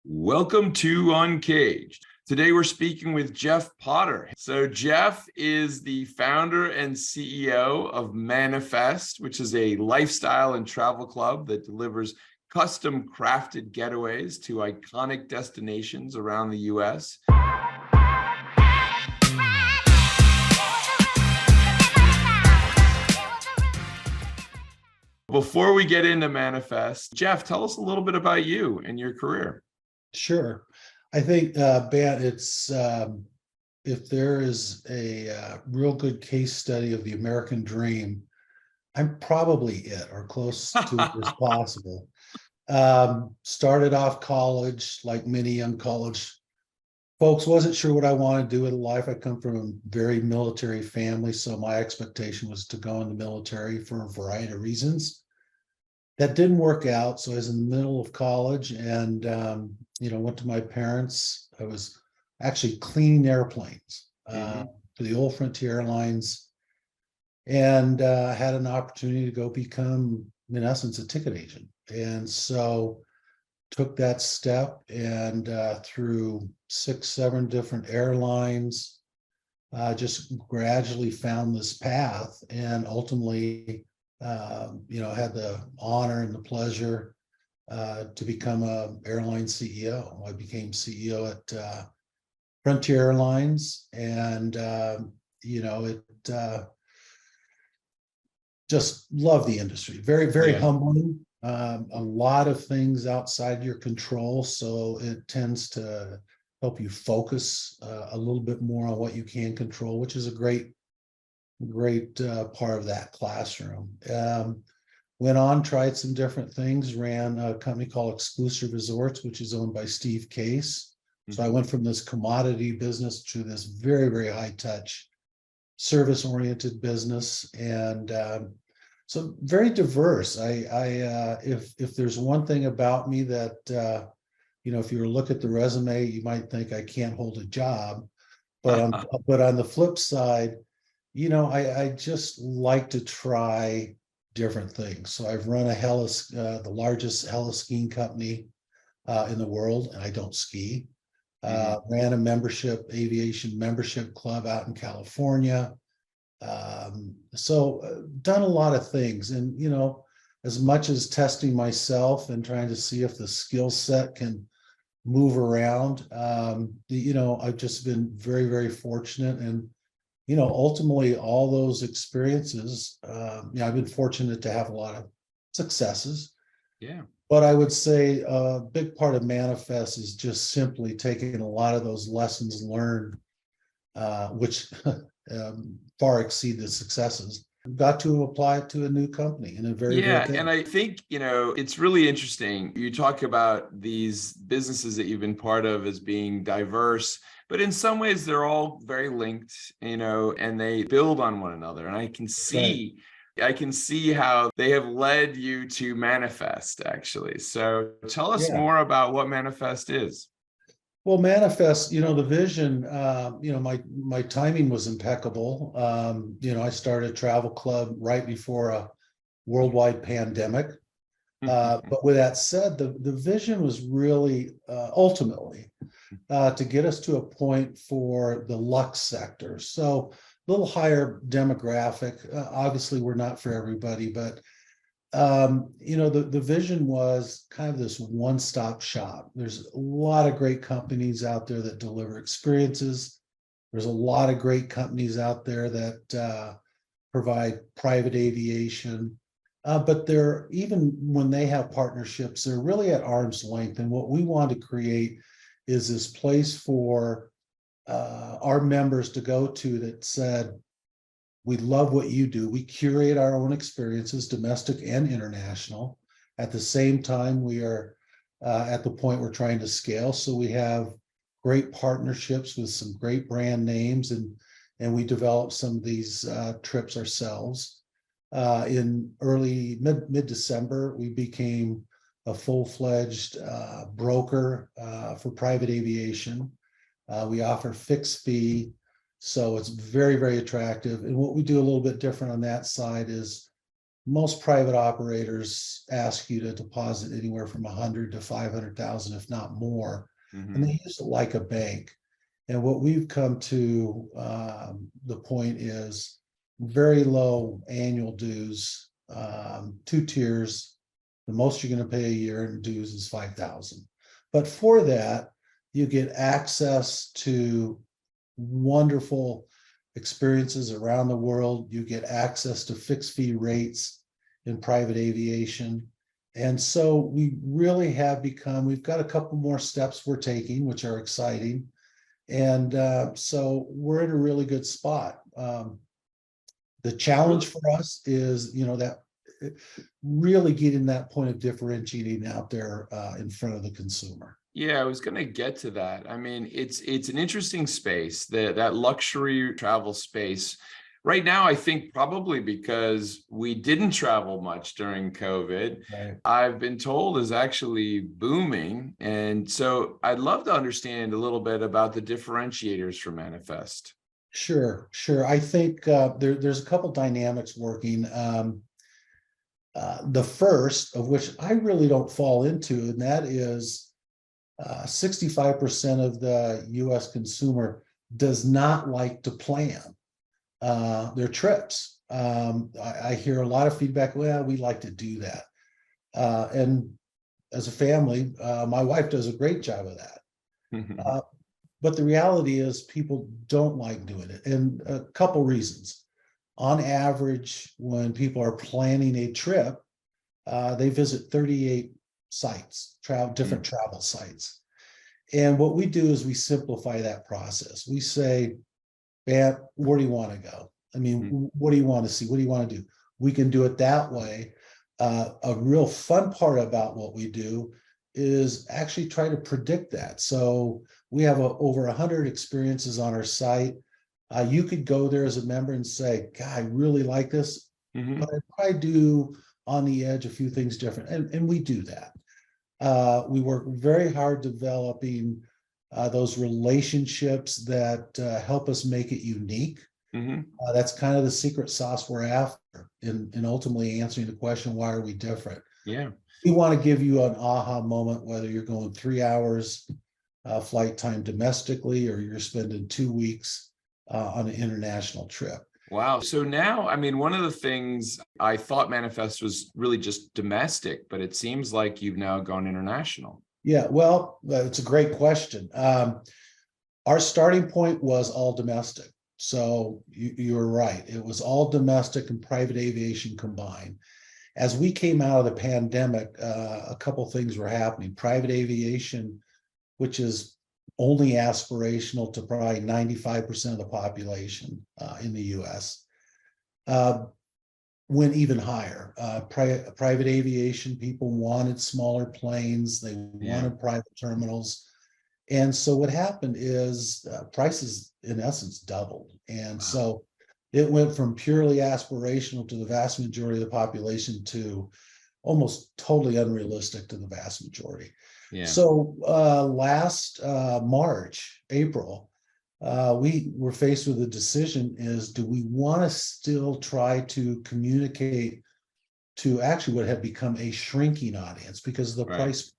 Welcome to Uncaged. Today we're speaking with Jeff Potter. So Jeff is the founder and CEO of Manifest, which is a lifestyle and travel club that delivers custom crafted getaways to iconic destinations around the US. Before we get into Manifest, Jeff, tell us a little bit about you and your career. Sure. I think, Ben, it's if there is a real good case study of the American dream, I'm probably it or close to it as possible. Started off college, like many young college folks, wasn't sure what I wanted to do with life. I come from a very military family, so my expectation was to go in the military for a variety of reasons. That didn't work out. So I was in the middle of college and, went to my parents. I was actually cleaning airplanes for the old Frontier Airlines and had an opportunity to go become, in essence, a ticket agent. And so took that step and through 6, 7 different airlines, just gradually found this path and ultimately had the honor and the pleasure to become a airline CEO. I became CEO at Frontier Airlines, and just love the industry. Very, very humbling. A lot of things outside your control, so it tends to help you focus a little bit more on what you can control, which is a great part of that classroom. Went on, tried some different things, ran a company called Exclusive Resorts, which is owned by Steve Case. So I went from this commodity business to this very, very high touch, service oriented business. And so very diverse. If there's one thing about me that, if you were to look at the resume, you might think I can't hold a job, but on the flip side, I just like to try different things. So I've run the largest heli skiing company in the world, and I don't ski. Ran a aviation membership club out in California. So done a lot of things, and as much as testing myself and trying to see if the skill set can move around, I've just been very, very fortunate. And ultimately all those experiences, I've been fortunate to have a lot of successes. Yeah. But I would say a big part of Manifest is just simply taking a lot of those lessons learned, which far exceed the successes, got to apply it to a new company in a very and I think it's really interesting. You talk about these businesses that you've been part of as being diverse, but in some ways they're all very linked, and they build on one another. And I can see how they have led you to Manifest, actually. So tell us more about what Manifest is. Well, Manifest, the vision, my timing was impeccable. I started a travel club right before a worldwide pandemic. But with that said, the vision was really ultimately to get us to a point for the luxe sector. So a little higher demographic. Obviously, we're not for everybody, but the vision was kind of this one-stop shop. There's a lot of great companies out there that deliver experiences. There's a lot of great companies out there that provide private aviation. But they're, even when they have partnerships, they're really at arm's length. And what we want to create is this place for our members to go to that said, we love what you do. We curate our own experiences, domestic and international. At the same time, we are at the point we're trying to scale. So we have great partnerships with some great brand names, and we develop some of these trips ourselves. In early mid-December, we became a full-fledged broker for private aviation. We offer fixed fee, so it's very, very attractive. And what we do a little bit different on that side is most private operators ask you to deposit anywhere from 100 to 500,000, if not more, and Hmm. they use it like a bank. And what we've come to the point is very low annual dues, two tiers. The most you're going to pay a year in dues is 5,000. But for that, you get access to wonderful experiences around the world. You get access to fixed fee rates in private aviation. And so we really have become, we've got a couple more steps we're taking, which are exciting. And so we're in a really good spot. The challenge for us is, that really getting that point of differentiating out there in front of the consumer. Yeah, I was going to get to that. I mean, it's an interesting space, that luxury travel space. Right now, I think probably because we didn't travel much during COVID, Right. I've been told is actually booming. And so I'd love to understand a little bit about the differentiators for Manifest. Sure, sure. I think there's a couple dynamics working. The first of which I really don't fall into, and that is 65% of the US consumer does not like to plan their trips. I hear a lot of feedback, well, we like to do that. And as a family, my wife does a great job of that. Uh, but the reality is people don't like doing it, and a couple reasons. On average, when people are planning a trip, they visit 38 sites, different travel sites. And what we do is we simplify that process. We say, man, where do you want to go? I mean, what do you want to see? What do you want to do? We can do it that way. A real fun part about what we do is actually try to predict that. So we have over 100 experiences on our site. You could go there as a member and say, God, I really like this, but I probably do on the edge a few things different. And we do that. We work very hard developing those relationships that help us make it unique. That's kind of the secret sauce we're after in ultimately answering the question, why are we different? Yeah. We want to give you an aha moment, whether you're going 3 hours flight time domestically or you're spending 2 weeks on an international trip. Wow. So now, I mean, one of the things I thought Manifest was really just domestic, but it seems like you've now gone international. Yeah, well, it's a great question. Our starting point was all domestic. So you're right. It was all domestic and private aviation combined. As we came out of the pandemic, a couple things were happening. Private aviation, which is only aspirational to probably 95% of the population in the US, went even higher. Private aviation, people wanted smaller planes, they wanted private terminals. And so what happened is prices, in essence, doubled. And so it went from purely aspirational to the vast majority of the population to almost totally unrealistic to the vast majority. Yeah. So last March, April, we were faced with a decision is, do we want to still try to communicate to actually what had become a shrinking audience because of the price,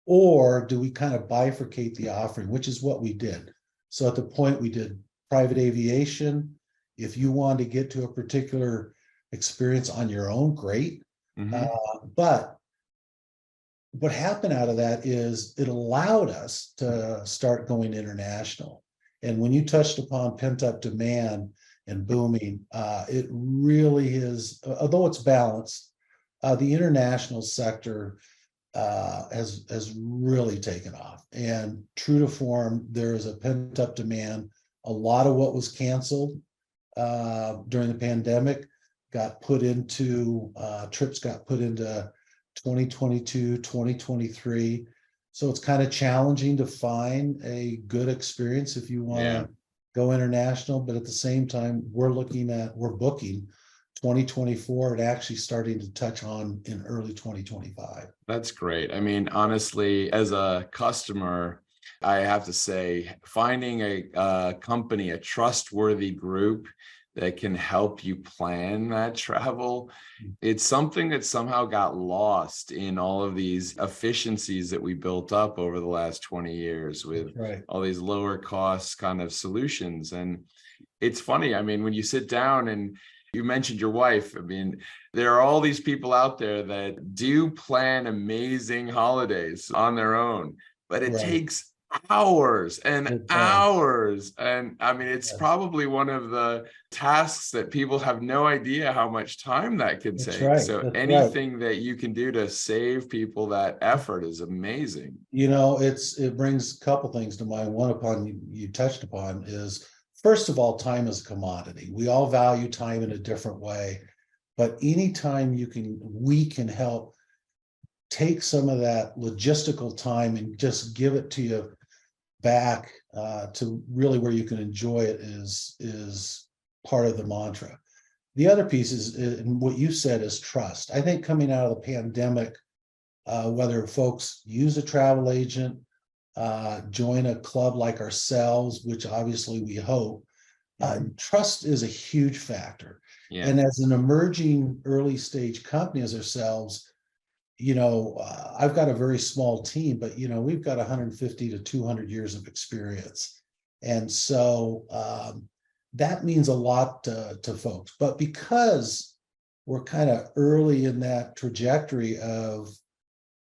or do we kind of bifurcate the offering, which is what we did. So at the point we did private aviation, if you want to get to a particular experience on your own, great. But what happened out of that is it allowed us to start going international. And when you touched upon pent-up demand and booming, it really is, although it's balanced, the international sector has really taken off. And true to form, there is a pent-up demand. A lot of what was canceled during the pandemic got put into, trips got put into 2022, 2023. So it's kind of challenging to find a good experience if you want to go international. But at the same time, we're booking 2024 and actually starting to touch on in early 2025. That's great. I mean, honestly, as a customer, I have to say, finding a company, a trustworthy group that can help you plan that travel. It's something that somehow got lost in all of these efficiencies that we built up over the last 20 years with Right. all these lower cost kind of solutions. And it's funny, I mean, when you sit down and you mentioned your wife, I mean, there are all these people out there that do plan amazing holidays on their own, but it Right. takes hours and It does. hours. And I mean, it's Yes. probably one of the tasks that people have no idea how much time that could That's take. right. So That's right. anything that you can do to save people that effort is amazing. It brings a couple things to mind. One upon you touched upon is, first of all, time is a commodity. We all value time in a different way, but anytime we can help take some of that logistical time and just give it to you back to really where you can enjoy it is part of the mantra. The other piece is, and what you said, is trust. I think coming out of the pandemic, whether folks use a travel agent, join a club like ourselves, which obviously we hope, trust is a huge factor. Yeah. And as an emerging early stage company as ourselves, I've got a very small team, but we've got 150 to 200 years of experience. And so that means a lot to folks. But because we're kind of early in that trajectory of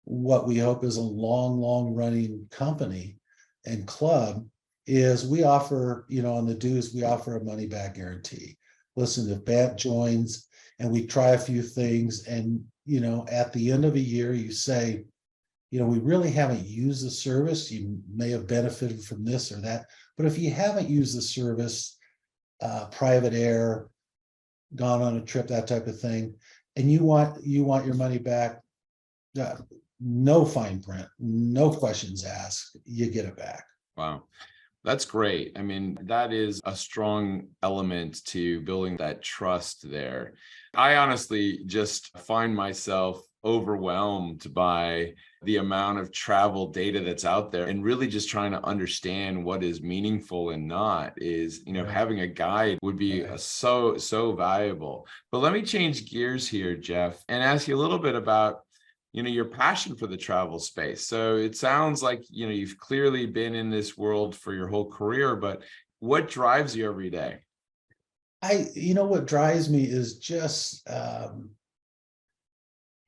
what we hope is a long running company and club, is we offer, on the dues, we offer a money back guarantee. Listen, if Bat joins and we try a few things, and at the end of a year, you say, we really haven't used the service. You may have benefited from this or that, but if you haven't used the service, private air, gone on a trip, that type of thing, and you want your money back, no fine print, no questions asked, you get it back. Wow. That's great. I mean, that is a strong element to building that trust there. I honestly just find myself overwhelmed by the amount of travel data that's out there, and really just trying to understand what is meaningful and not is, Right. having a guide would be Right. so valuable. But let me change gears here, Jeff, and ask you a little bit about your passion for the travel space. So it sounds like, you've clearly been in this world for your whole career, but what drives you every day? What drives me is just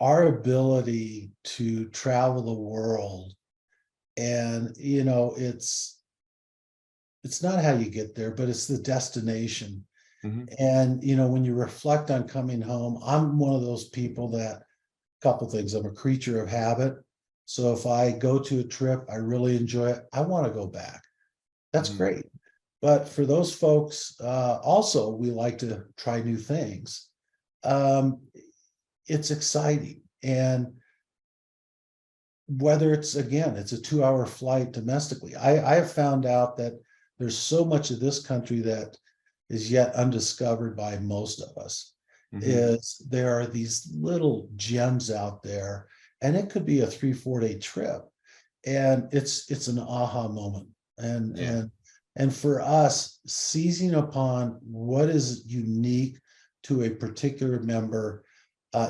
our ability to travel the world. And, it's not how you get there, but it's the destination. Mhm. And, when you reflect on coming home, I'm one of those people that, couple things. I'm a creature of habit. So if I go to a trip, I really enjoy it, I want to go back. That's Mhm. great. But for those folks, also, we like to try new things. It's exciting. And whether it's a 2-hour flight domestically, I have found out that there's so much of this country that is yet undiscovered by most of us. Mhm. There are these little gems out there, and it could be a 3-4 day trip, and it's an aha moment. and Yeah. and and for us, seizing upon what is unique to a particular member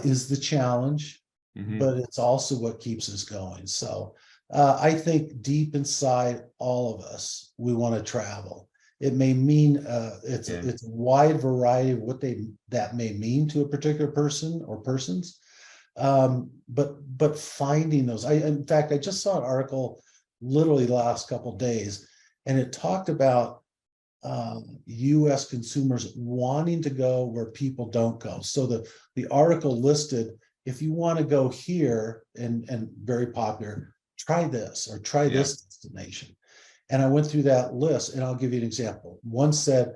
is the challenge, Mhm. but it's also what keeps us going. So I think deep inside all of us, we want to travel. It may mean it's Yeah. a wide variety of what that may mean to a particular person or persons. But finding those, in fact, I just saw an article literally the last couple of days, and it talked about U.S. consumers wanting to go where people don't go. So the article listed, if you want to go here, and very popular, try this or try Yeah. this destination. And I went through that list, and I'll give you an example. One said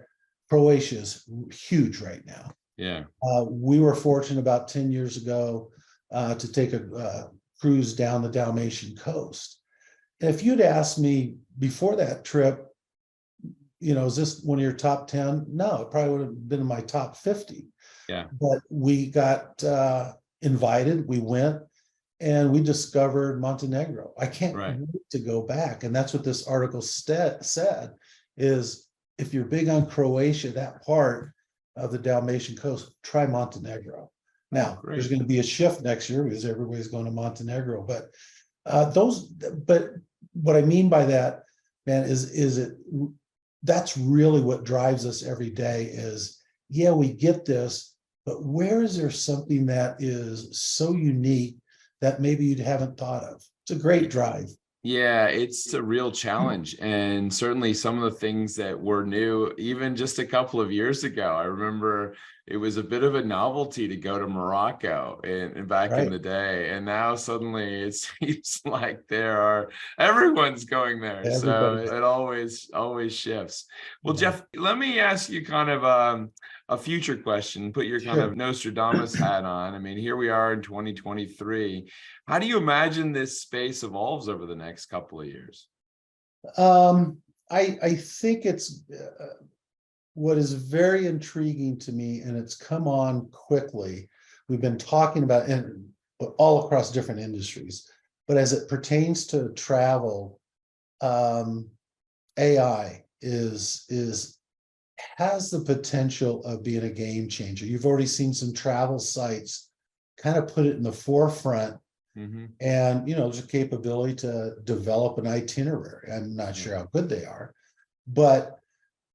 Croatia is huge right now. Yeah. We were fortunate about 10 years ago to take a cruise down the Dalmatian coast. And if you'd asked me before that trip, is this one of your top 10? No, it probably would have been in my top 50. Yeah. But we got invited, we went, and we discovered Montenegro. I can't Right. wait to go back. And that's what this article said, is if you're big on Croatia, that part, of the Dalmatian coast, try Montenegro. Now, Great. there's going to be a shift next year because everybody's going to Montenegro. But what I mean by that, man, that's really what drives us every day is, yeah, we get this, but where is there something that is so unique that maybe you haven't thought of? It's a great drive. Yeah, it's a real challenge. And certainly some of the things that were new, even just a couple of years ago, I remember it was a bit of a novelty to go to Morocco and back in the day. And now suddenly it seems like everyone's going there. Everybody. So it always shifts. Well, Jeff, let me ask you kind of a future question, put your kind of Nostradamus hat on. I mean, here we are in 2023. How do you imagine this space evolves over the next couple of years? I think it's what is very intriguing to me, and it's come on quickly. We've been talking about it all across different industries, but as it pertains to travel, AI has the potential of being a game changer. You've already seen some travel sites kind of put it in the forefront. And there's a capability to develop an itinerary. I'm not sure how good they are, but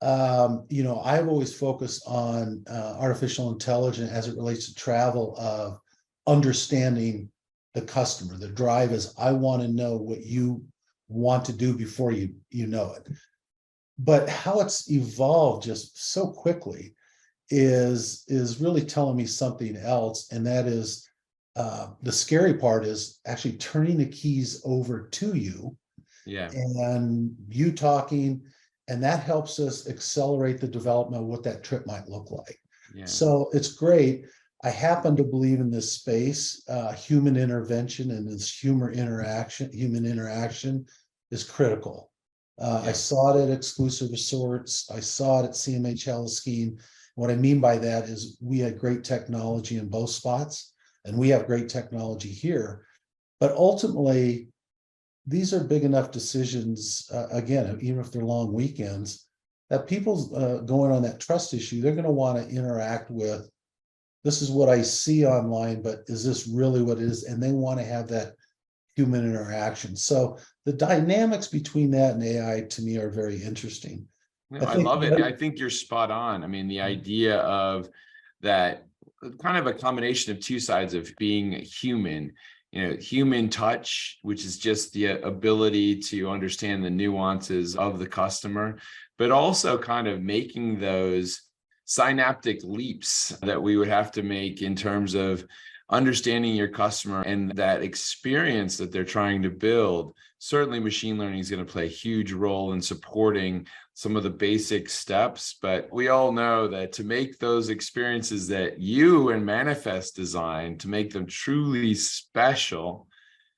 I've always focused on artificial intelligence as it relates to travel, of understanding the customer. The drive is, I want to know what you want to do before you know it. But how it's evolved just so quickly is really telling me something else, and that is, the scary part is actually turning the keys over to you, and you talking, and that helps us accelerate the development of what that trip might look like. So it's great. I happen to believe in this space, human intervention and this human interaction is critical. I saw it at Exclusive Resorts. I saw it at CMH Heliskiing. What I mean by that is we had great technology in both spots, and we have great technology here. But ultimately, these are big enough decisions, again, even if they're long weekends, that people's going on that trust issue, they're going to want to interact with, this is what I see online, but is this really what it is? And they want to have that human interaction. So the dynamics between that and AI to me are very interesting. I love it. I think you're spot on. I mean, the idea of that kind of a combination of two sides of being human, human touch, which is just the ability to understand the nuances of the customer, but also kind of making those synaptic leaps that we would have to make in terms of understanding your customer and that experience that they're trying to build. Certainly machine learning is going to play a huge role in supporting some of the basic steps, but we all know that to make those experiences that you and Manifest design, to make them truly special,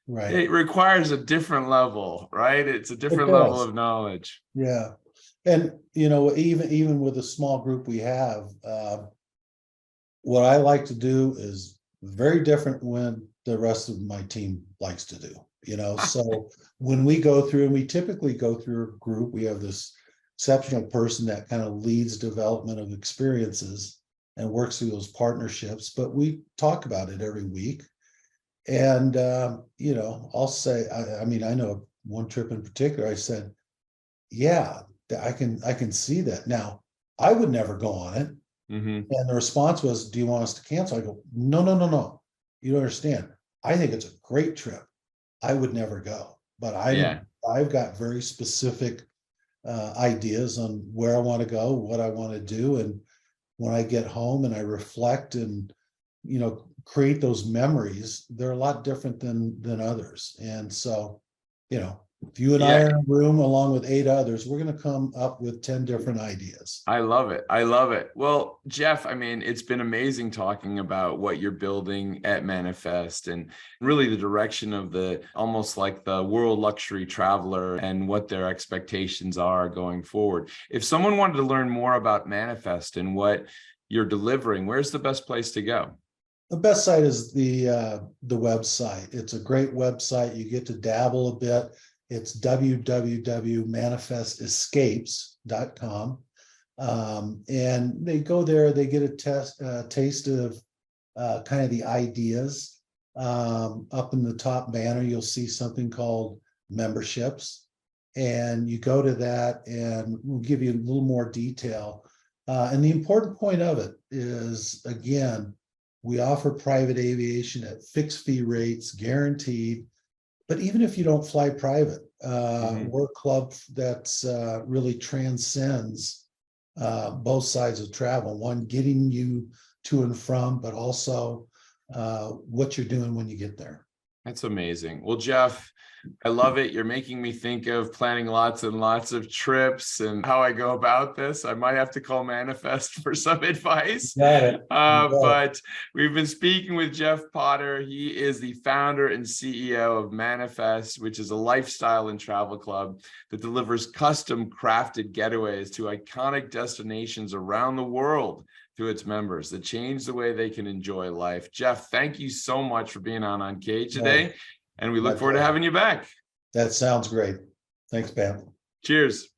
it requires a different level, right? It's a different level of knowledge. Yeah. And, even with the small group we have, what I like to do is very different when the rest of my team likes to do, so when we go through, and we typically go through a group, we have this exceptional person that kind of leads development of experiences and works through those partnerships, but we talk about it every week. And, I'll say, I know one trip in particular, I said, yeah, I can see that. Now, I would never go on it. And the response was, do you want us to cancel? I go, no. You don't understand. I think it's a great trip. I would never go, but I've got very specific ideas on where I want to go, what I want to do. And when I get home and I reflect and, create those memories, they're a lot different than others. And so, if you and I are in a room along with 8 others, we're going to come up with 10 different ideas. I love it. Well, Jeff, it's been amazing talking about what you're building at Manifest and really the direction of almost like the world luxury traveler and what their expectations are going forward. If someone wanted to learn more about Manifest and what you're delivering, where's the best place to go? The best site is the website. It's a great website. You get to dabble a bit. It's www.manifestescapes.com. And they go there, they get a taste of kind of the ideas. Up in the top banner, you'll see something called memberships. And you go to that and we'll give you a little more detail. And the important point of it is, again, we offer private aviation at fixed fee rates, guaranteed. But even if you don't fly private, we're a club that's really transcends both sides of travel. One, getting you to and from, but also what you're doing when you get there. That's amazing. Well, Jeff, I love it. You're making me think of planning lots and lots of trips and how I go about this. I might have to call Manifest for some advice. Got it. But we've been speaking with Jeff Potter. He is the founder and CEO of Manifest, which is a lifestyle and travel club that delivers custom crafted getaways to iconic destinations around the world to its members that change the way they can enjoy life. Jeff, thank you so much for being on UNCAGED today. And we look forward to having you back. That sounds great. Thanks, Pam. Cheers.